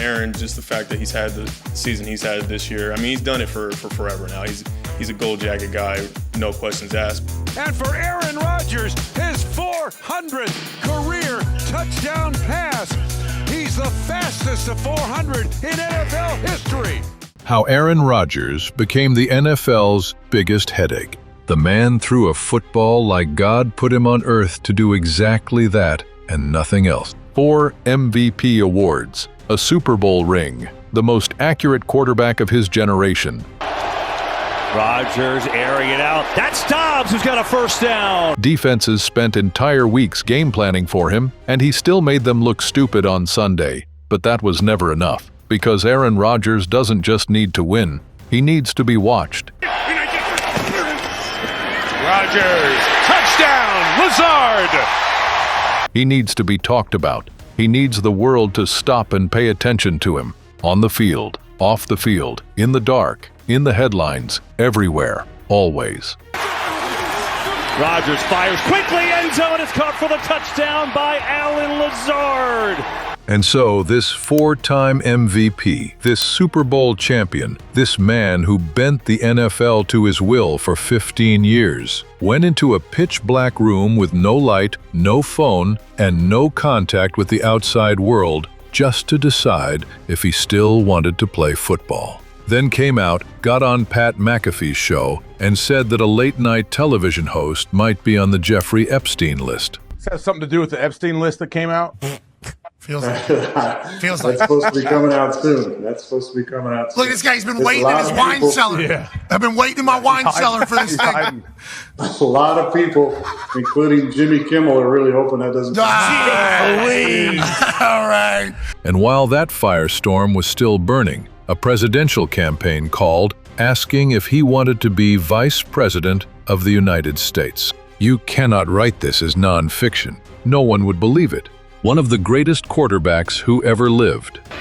Aaron, just the fact that he's had the season he's had this year. I mean, he's done it for forever now. He's a gold jacket guy, no questions asked. And for Aaron Rodgers, his 400th career touchdown pass. He's the fastest to 400 in NFL history. How Aaron Rodgers became the NFL's biggest headache. The man threw a football like God put him on earth to do exactly that and nothing else. 4 MVP awards, a Super Bowl ring, the most accurate quarterback of his generation. Rodgers airing it out. That's Dobbs who's got a first down. Defenses spent entire weeks game planning for him, and he still made them look stupid on Sunday. But that was never enough, because Aaron Rodgers doesn't just need to win, he needs to be watched. Rodgers, touchdown, Lazard! He needs to be talked about. He needs the world to stop and pay attention to him. On the field, off the field, in the dark, in the headlines, everywhere, always. Rodgers fires quickly, end zone, it's caught for the touchdown by Allen Lazard. And so this 4-time MVP, this Super Bowl champion, this man who bent the NFL to his will for 15 years, went into a pitch-black room with no light, no phone, and no contact with the outside world just to decide if he still wanted to play football. Then came out, got on Pat McAfee's show, and said that a late-night television host might be on the Jeffrey Epstein list. This has something to do with the Epstein list that came out? Feels like That's supposed to be coming out soon. Look, this guy's been waiting in his wine cellar. Yeah. I've been waiting in my wine cellar for this thing. A lot of people, including Jimmy Kimmel, are really hoping that doesn't All right. And while that firestorm was still burning, a presidential campaign called, asking if he wanted to be Vice President of the United States. You cannot write this as non-fiction. No one would believe it. One of the greatest quarterbacks who ever lived. And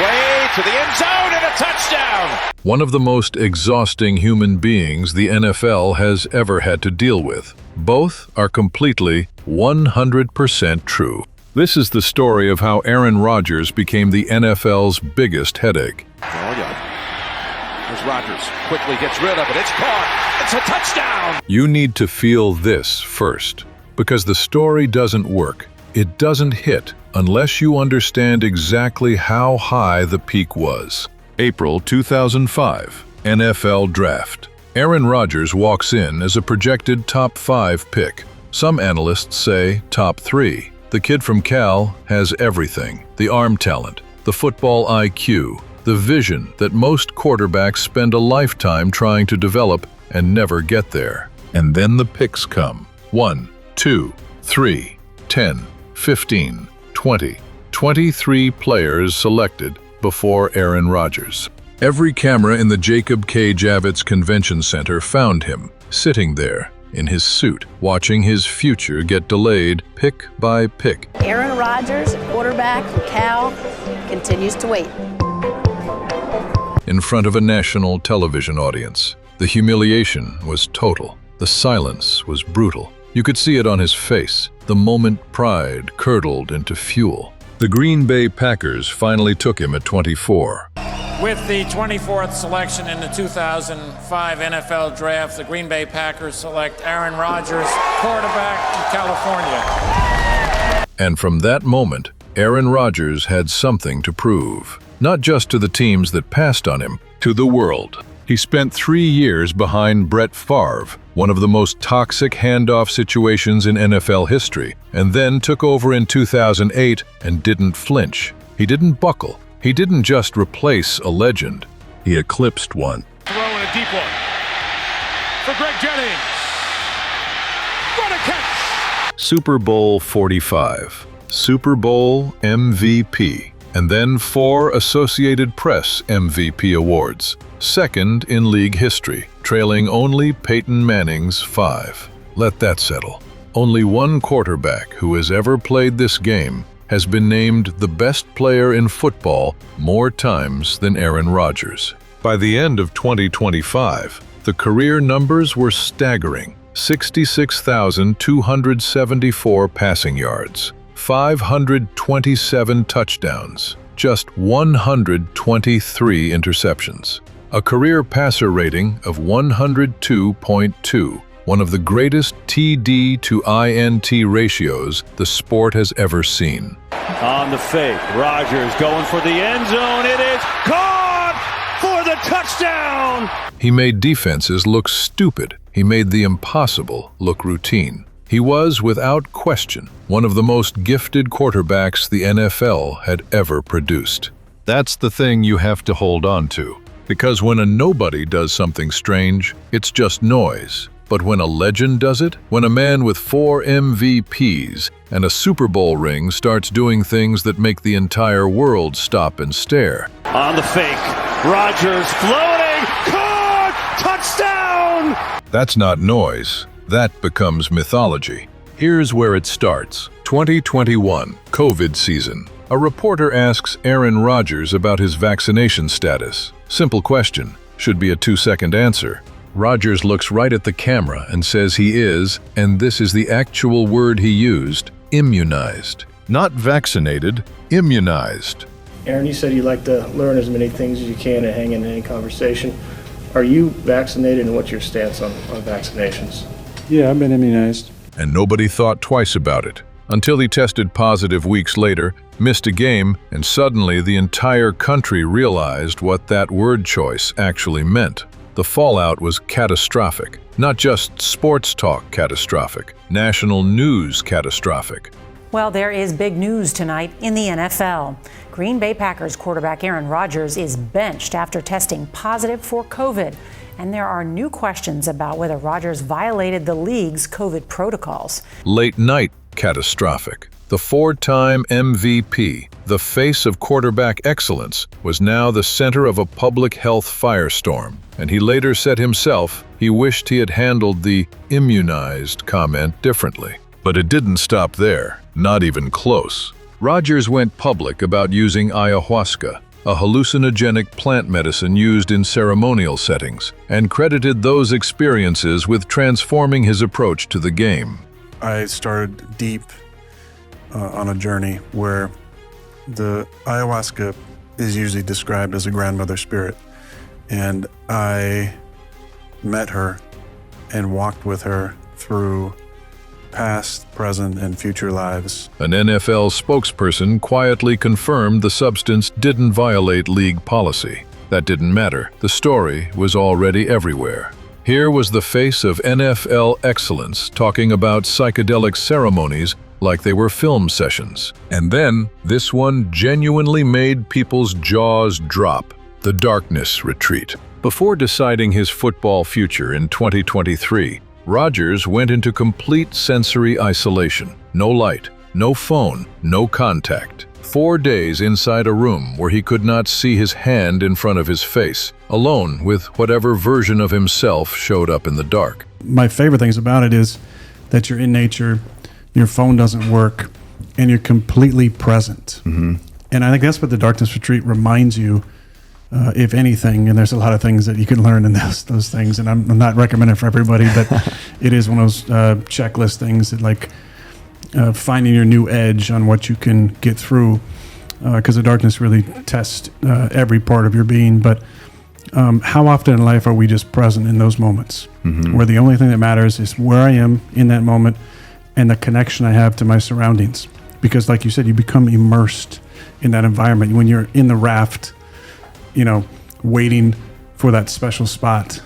way to the end zone and a touchdown. One of the most exhausting human beings the NFL has ever had to deal with. Both are completely 100% true. This is the story of how Aaron Rodgers became the NFL's biggest headache. There's Rodgers. Quickly gets rid of it. It's caught. It's a touchdown. You need to feel this first, because the story doesn't work. It doesn't hit unless you understand exactly how high the peak was. April 2005, NFL Draft. Aaron Rodgers walks in as a projected top 5 pick. Some analysts say top 3. The kid from Cal has everything: the arm talent, the football IQ, the vision that most quarterbacks spend a lifetime trying to develop and never get there. And then the picks come. 1, 2, 3, 10, 15, 20, 23 players selected before Aaron Rodgers. Every camera in the Jacob K. Javits Convention Center found him, sitting there, in his suit, watching his future get delayed pick by pick. Aaron Rodgers, quarterback from Cal, continues to wait. In front of a national television audience. The humiliation was total. The silence was brutal. You could see it on his face. The moment pride curdled into fuel. The Green Bay Packers finally took him at 24. With the 24th selection in the 2005 NFL Draft, the Green Bay Packers select Aaron Rodgers, quarterback from California. And from that moment, Aaron Rodgers had something to prove. Not just to the teams that passed on him, to the world. He spent 3 years behind Brett Favre, one of the most toxic handoff situations in NFL history, and then took over in 2008 and didn't flinch. He didn't buckle. He didn't just replace a legend. He eclipsed one. Throw in a deep one for Greg Jennings. What a catch! Super Bowl 45. Super Bowl MVP. And then 4 Associated Press MVP awards. Second in league history, trailing only Peyton Manning's 5. Let that settle. Only one quarterback who has ever played this game has been named the best player in football more times than Aaron Rodgers. By the end of 2025, the career numbers were staggering: 66,274 passing yards, 527 touchdowns, just 123 interceptions. A career passer rating of 102.2, one of the greatest TD to INT ratios the sport has ever seen. On the fake, Rodgers going for the end zone. It is caught for the touchdown! He made defenses look stupid. He made the impossible look routine. He was, without question, one of the most gifted quarterbacks the NFL had ever produced. That's the thing you have to hold on to. Because when a nobody does something strange, it's just noise. But when a legend does it, when a man with 4 MVPs and a Super Bowl ring starts doing things that make the entire world stop and stare. On the fake, Rodgers floating, caught, touchdown! That's not noise. That becomes mythology. Here's where it starts. 2021, COVID season. A reporter asks Aaron Rodgers about his vaccination status. Simple question, should be a 2-second answer. Rodgers looks right at the camera and says he is, and this is the actual word he used, immunized. Not vaccinated, immunized. Aaron, you said you like to learn as many things as you can and hang in any conversation. Are you vaccinated, and what's your stance on vaccinations? Yeah, I've been immunized. And nobody thought twice about it, until he tested positive weeks later, missed a game, and suddenly the entire country realized what that word choice actually meant. The fallout was catastrophic. Not just sports talk catastrophic, national news catastrophic. Well, there is big news tonight in the NFL. Green Bay Packers quarterback Aaron Rodgers is benched after testing positive for COVID. And there are new questions about whether Rodgers violated the league's COVID protocols. Late night catastrophic. The 4-time MVP, the face of quarterback excellence, was now the center of a public health firestorm. And he later said himself he wished he had handled the immunized comment differently. But it didn't stop there, not even close. Rodgers went public about using ayahuasca, a hallucinogenic plant medicine used in ceremonial settings, and credited those experiences with transforming his approach to the game. I started deep on a journey where the ayahuasca is usually described as a grandmother spirit. And I met her and walked with her through past, present, and future lives. An NFL spokesperson quietly confirmed the substance didn't violate league policy. That didn't matter. The story was already everywhere. Here was the face of NFL excellence talking about psychedelic ceremonies like they were film sessions. And then, this one genuinely made people's jaws drop. The darkness retreat. Before deciding his football future in 2023, Rodgers went into complete sensory isolation. No light, no phone, no contact. 4 days inside a room where he could not see his hand in front of his face, alone with whatever version of himself showed up in the dark. My favorite things about it is that you're in nature, your phone doesn't work, and you're completely present. And I think that's what the darkness retreat reminds you, if anything, and there's a lot of things that you can learn in those things, and I'm not recommending it for everybody, but it is one of those checklist things that like finding your new edge on what you can get through, because the darkness really tests every part of your being. But how often in life are we just present in those moments where the only thing that matters is where I am in that moment and the connection I have to my surroundings? Because like you said, you become immersed in that environment. When you're in the raft, waiting for that special spot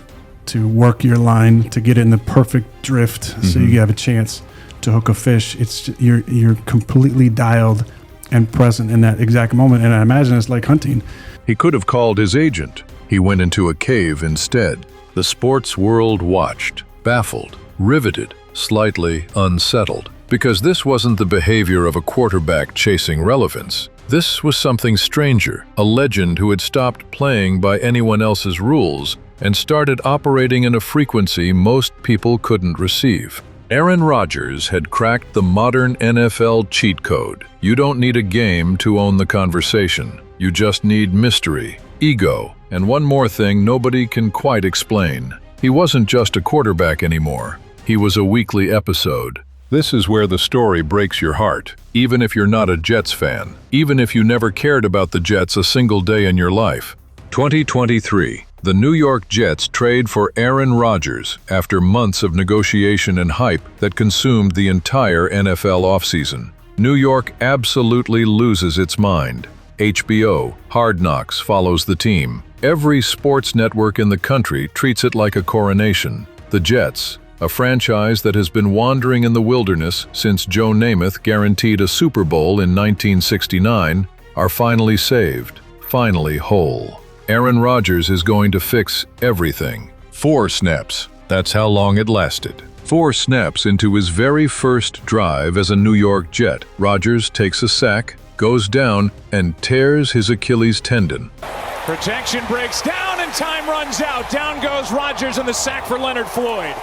to work your line, to get in the perfect drift so you have a chance to hook a fish. It's you're completely dialed and present in that exact moment. And I imagine it's like hunting. He could have called his agent. He went into a cave instead. The sports world watched, baffled, riveted, slightly unsettled. Because this wasn't the behavior of a quarterback chasing relevance. This was something stranger, a legend who had stopped playing by anyone else's rules and started operating in a frequency most people couldn't receive. Aaron Rodgers had cracked the modern NFL cheat code. You don't need a game to own the conversation. You just need mystery, ego, and one more thing nobody can quite explain. He wasn't just a quarterback anymore. He was a weekly episode, This is where the story breaks your heart, even if you're not a Jets fan, even if you never cared about the Jets a single day in your life. 2023, the New York Jets trade for Aaron Rodgers after months of negotiation and hype that consumed the entire NFL offseason. New York absolutely loses its mind. HBO, Hard Knocks follows the team. Every sports network in the country treats it like a coronation. The Jets, a franchise that has been wandering in the wilderness since Joe Namath guaranteed a Super Bowl in 1969, are finally saved, finally whole. Aaron Rodgers is going to fix everything. 4 snaps, that's how long it lasted. 4 snaps into his very first drive as a New York Jet, Rodgers takes a sack, goes down, and tears his Achilles tendon. Protection breaks down and time runs out. Down goes Rodgers and the sack for Leonard Floyd.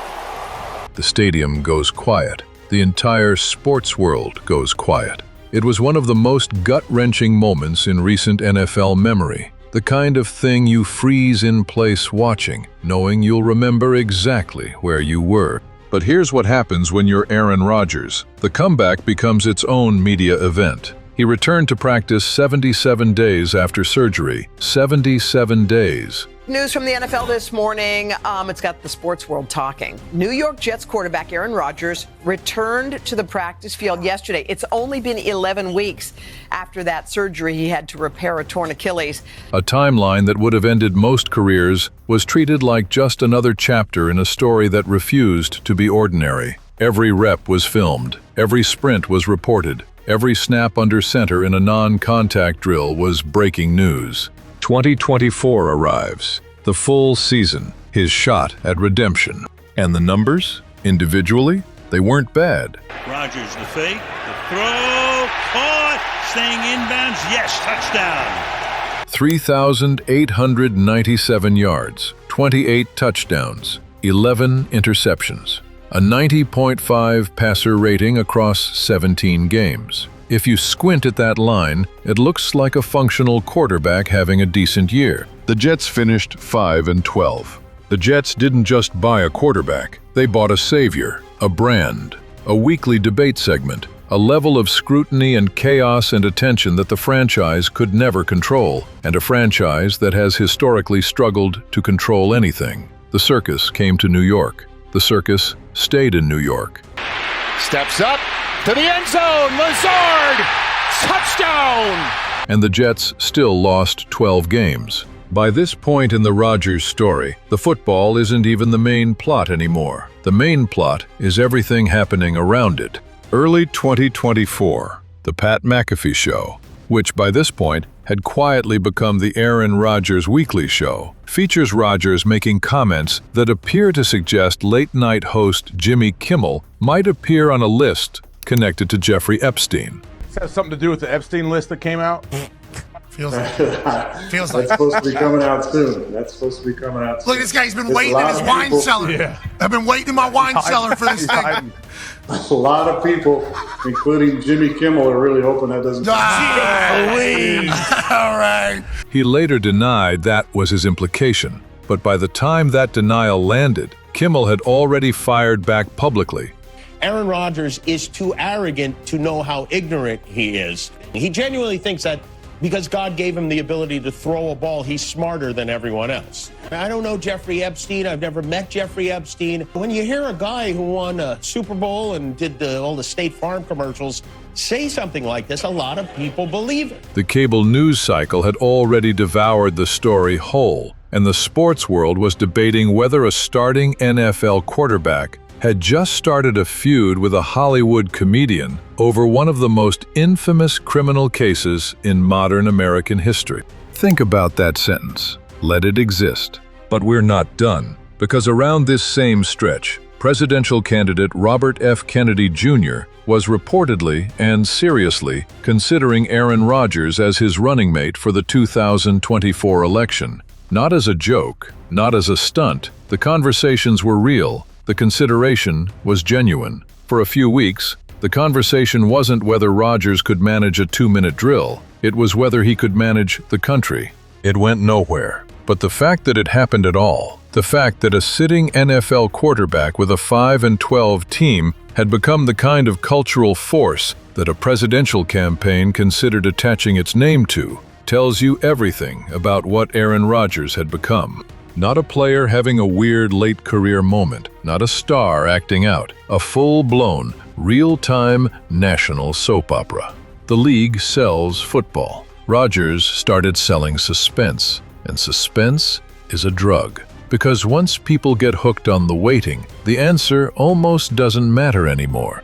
The stadium goes quiet. The entire sports world goes quiet. It was one of the most gut-wrenching moments in recent NFL memory. The kind of thing you freeze in place watching, knowing you'll remember exactly where you were. But here's what happens when you're Aaron Rodgers. The comeback becomes its own media event. He returned to practice 77 days after surgery. 77 days. News from the NFL this morning. It's got the sports world talking. New York Jets quarterback Aaron Rodgers returned to the practice field yesterday. It's only been 11 weeks after that surgery. He had to repair a torn Achilles. A timeline that would have ended most careers was treated like just another chapter in a story that refused to be ordinary. Every rep was filmed. Every sprint was reported. Every snap under center in a non-contact drill was breaking news. 2024 arrives. The full season, his shot at redemption. And the numbers, individually, they weren't bad. Rodgers, the fake, the throw, caught, staying inbounds, yes, touchdown. 3,897 yards, 28 touchdowns, 11 interceptions. A 90.5 passer rating across 17 games. If you squint at that line, it looks like a functional quarterback having a decent year. The Jets finished 5-12. The Jets didn't just buy a quarterback, they bought a savior, a brand, a weekly debate segment, a level of scrutiny and chaos and attention that the franchise could never control, and a franchise that has historically struggled to control anything. The circus came to New York. The circus stayed in New York. Steps up to the end zone. Lazard, touchdown! And the Jets still lost 12 games. By this point in the Rodgers story, the football isn't even the main plot anymore. The main plot is everything happening around it. Early 2024, the Pat McAfee Show, which by this point had quietly become the Aaron Rodgers Weekly Show, features Rodgers making comments that appear to suggest late-night host Jimmy Kimmel might appear on a list connected to Jeffrey Epstein. This has something to do with the Epstein list that came out? Feels like. That's supposed to be coming out soon. Look, this guy's been waiting in his wine cellar. Yeah. I've been waiting in my wine cellar for this thing. A lot of people, including Jimmy Kimmel, are really hoping that doesn't All right. He later denied that was his implication, but by the time that denial landed, Kimmel had already fired back publicly. Aaron Rodgers is too arrogant to know how ignorant he is. He genuinely thinks that because God gave him the ability to throw a ball, he's smarter than everyone else. I don't know Jeffrey Epstein. I've never met Jeffrey Epstein. When you hear a guy who won a Super Bowl and did all the State Farm commercials say something like this, a lot of people believe it. The cable news cycle had already devoured the story whole, and the sports world was debating whether a starting NFL quarterback had just started a feud with a Hollywood comedian over one of the most infamous criminal cases in modern American history. Think about that sentence. Let it exist. But we're not done, because around this same stretch, presidential candidate Robert F. Kennedy Jr. was reportedly and seriously considering Aaron Rodgers as his running mate for the 2024 election. Not as a joke, not as a stunt. The conversations were real. The consideration was genuine. For a few weeks, the conversation wasn't whether Rodgers could manage a 2-minute drill. It was whether he could manage the country. It went nowhere. But the fact that it happened at all, the fact that a sitting NFL quarterback with a 5-12 team had become the kind of cultural force that a presidential campaign considered attaching its name to, tells you everything about what Aaron Rodgers had become. Not a player having a weird late career moment, not a star acting out, a full-blown, real-time national soap opera. The league sells football. Rodgers started selling suspense, and suspense is a drug. Because once people get hooked on the waiting, the answer almost doesn't matter anymore.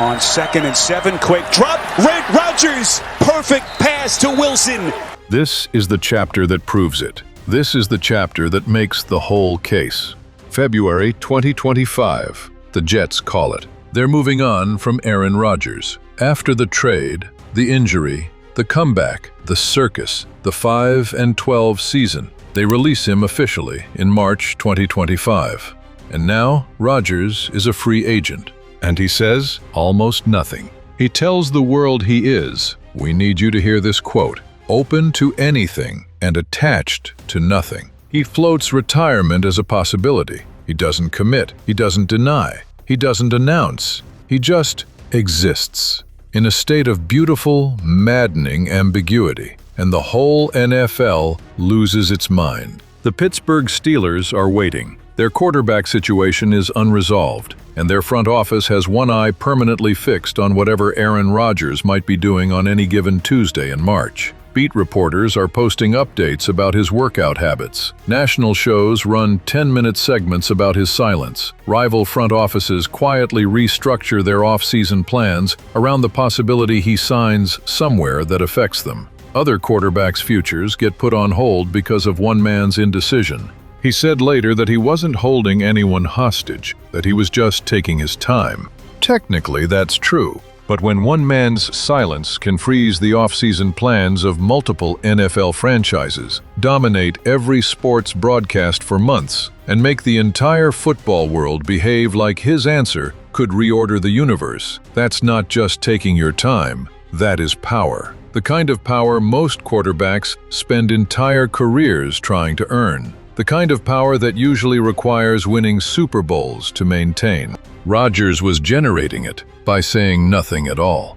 On 2nd and 7, quick drop, Rodgers, perfect pass to Wilson. This is the chapter that proves it. This is the chapter that makes the whole case. February 2025, the Jets call it. They're moving on from Aaron Rodgers. After the trade, the injury, the comeback, the circus, the 5-12 season, they release him officially in March 2025. And now, Rodgers is a free agent. And he says almost nothing. He tells the world he is, we need you to hear this quote, open to anything and attached to nothing. He floats retirement as a possibility. He doesn't commit. He doesn't deny. He doesn't announce. He just exists in a state of beautiful, maddening ambiguity. And the whole NFL loses its mind. The Pittsburgh Steelers are waiting. Their quarterback situation is unresolved, and their front office has one eye permanently fixed on whatever Aaron Rodgers might be doing on any given Tuesday in March. Beat reporters are posting updates about his workout habits. National shows run 10-minute segments about his silence. Rival front offices quietly restructure their off-season plans around the possibility he signs somewhere that affects them. Other quarterbacks' futures get put on hold because of one man's indecision. He said later that he wasn't holding anyone hostage, that he was just taking his time. Technically, that's true. But when one man's silence can freeze the off-season plans of multiple NFL franchises, dominate every sports broadcast for months, and make the entire football world behave like his answer could reorder the universe, that's not just taking your time, that is power. The kind of power most quarterbacks spend entire careers trying to earn. The kind of power that usually requires winning Super Bowls to maintain. Rodgers was generating it by saying nothing at all.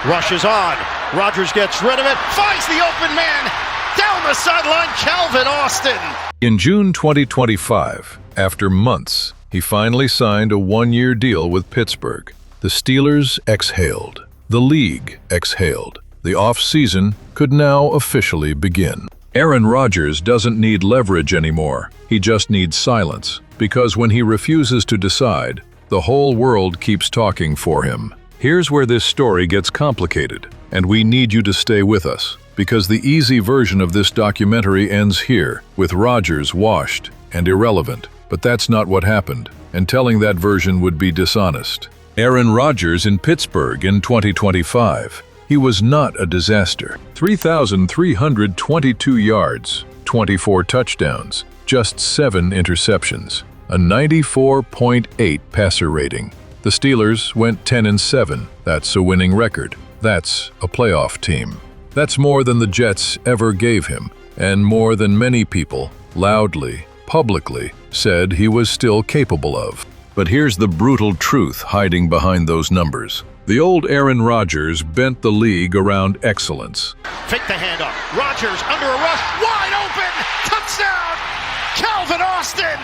Rushes on. Rodgers gets rid of it. Finds the open man. Down the sideline, Calvin Austin. In June 2025, after months, he finally signed a one-year deal with Pittsburgh. The Steelers exhaled. The league exhaled. The off-season could now officially begin. Aaron Rodgers doesn't need leverage anymore. He just needs silence. Because when he refuses to decide, the whole world keeps talking for him. Here's where this story gets complicated, and we need you to stay with us, because the easy version of this documentary ends here, with Rodgers washed and irrelevant. But that's not what happened, and telling that version would be dishonest. Aaron Rodgers in Pittsburgh in 2025. He was not a disaster. 3,322 yards, 24 touchdowns, just 7 interceptions, a 94.8 passer rating. The Steelers went 10-7. That's a winning record. That's a playoff team. That's more than the Jets ever gave him, and more than many people, loudly, publicly, said he was still capable of. But here's the brutal truth hiding behind those numbers. The old Aaron Rodgers bent the league around excellence. Fake the handoff. Rodgers under a rush. Wide open. Touchdown. Calvin Austin.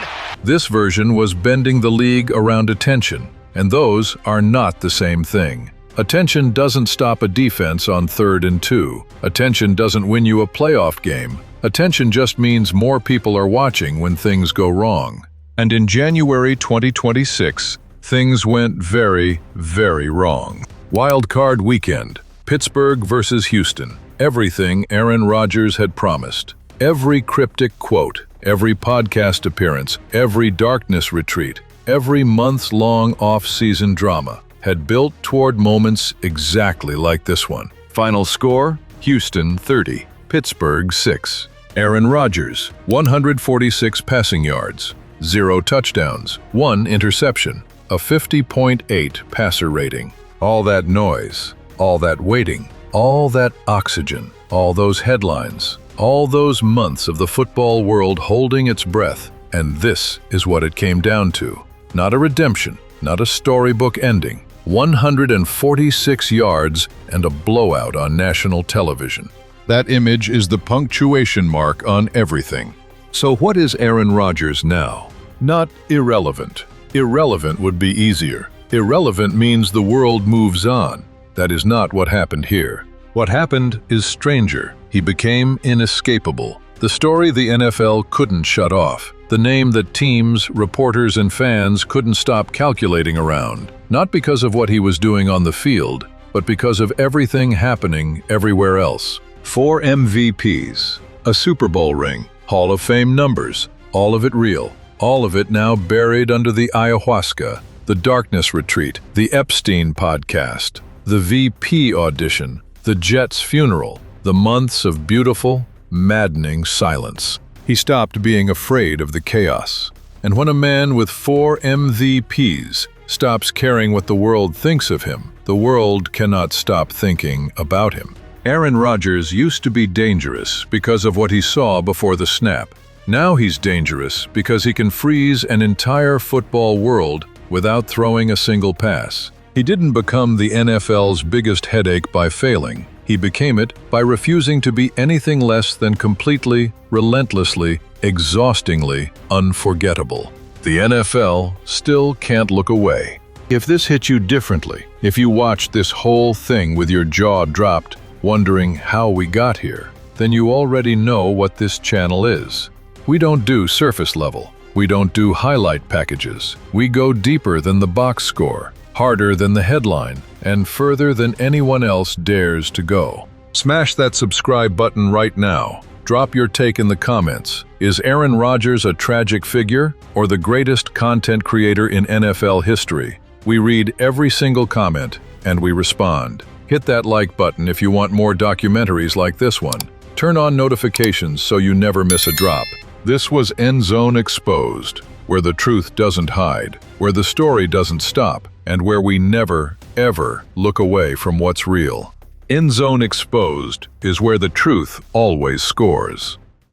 This version was bending the league around attention, and those are not the same thing. Attention doesn't stop a defense on 3rd and 2. Attention doesn't win you a playoff game. Attention just means more people are watching when things go wrong. And in January 2026, things went very, very wrong. Wild card weekend, Pittsburgh versus Houston. Everything Aaron Rodgers had promised. Every cryptic quote, every podcast appearance, every darkness retreat, every months-long off-season drama had built toward moments exactly like this one. Final score, Houston 30, Pittsburgh 6. Aaron Rodgers, 146 passing yards, 0 touchdowns, 1 interception, a 50.8 passer rating. All that noise, all that waiting, all that oxygen, all those headlines, All those months of the football world holding its breath, and this is what it came down to. Not a redemption, not a storybook ending. 146 yards and a blowout on national television. That image is the punctuation mark on everything. So what is Aaron Rodgers now? Not irrelevant. Irrelevant would be easier. Irrelevant means the world moves on. That is not what happened here. What happened is stranger. He became inescapable. The story the NFL couldn't shut off. The name that teams, reporters, and fans couldn't stop calculating around. Not because of what he was doing on the field, but because of everything happening everywhere else. 4 MVPs, a Super Bowl ring, Hall of Fame numbers, all of it real. All of it now buried under the ayahuasca, the darkness retreat, the Epstein podcast, the VP audition, the Jets funeral, the months of beautiful, maddening silence. He stopped being afraid of the chaos. And when a man with 4 MVPs stops caring what the world thinks of him, the world cannot stop thinking about him. Aaron Rodgers used to be dangerous because of what he saw before the snap. Now he's dangerous because he can freeze an entire football world without throwing a single pass. He didn't become the NFL's biggest headache by failing. He became it by refusing to be anything less than completely, relentlessly, exhaustingly unforgettable. The NFL still can't look away. If this hit you differently, if you watched this whole thing with your jaw dropped, wondering how we got here, then you already know what this channel is. We don't do surface level. We don't do highlight packages. We go deeper than the box score, harder than the headline, and further than anyone else dares to go. Smash that subscribe button right now. Drop your take in the comments. Is Aaron Rodgers a tragic figure or the greatest content creator in NFL history? We read every single comment and we respond. Hit that like button if you want more documentaries like this one. Turn on notifications so you never miss a drop. This was End Zone Exposed, where the truth doesn't hide, where the story doesn't stop, and where we never, ever look away from what's real. End Zone Exposed is where the truth always scores.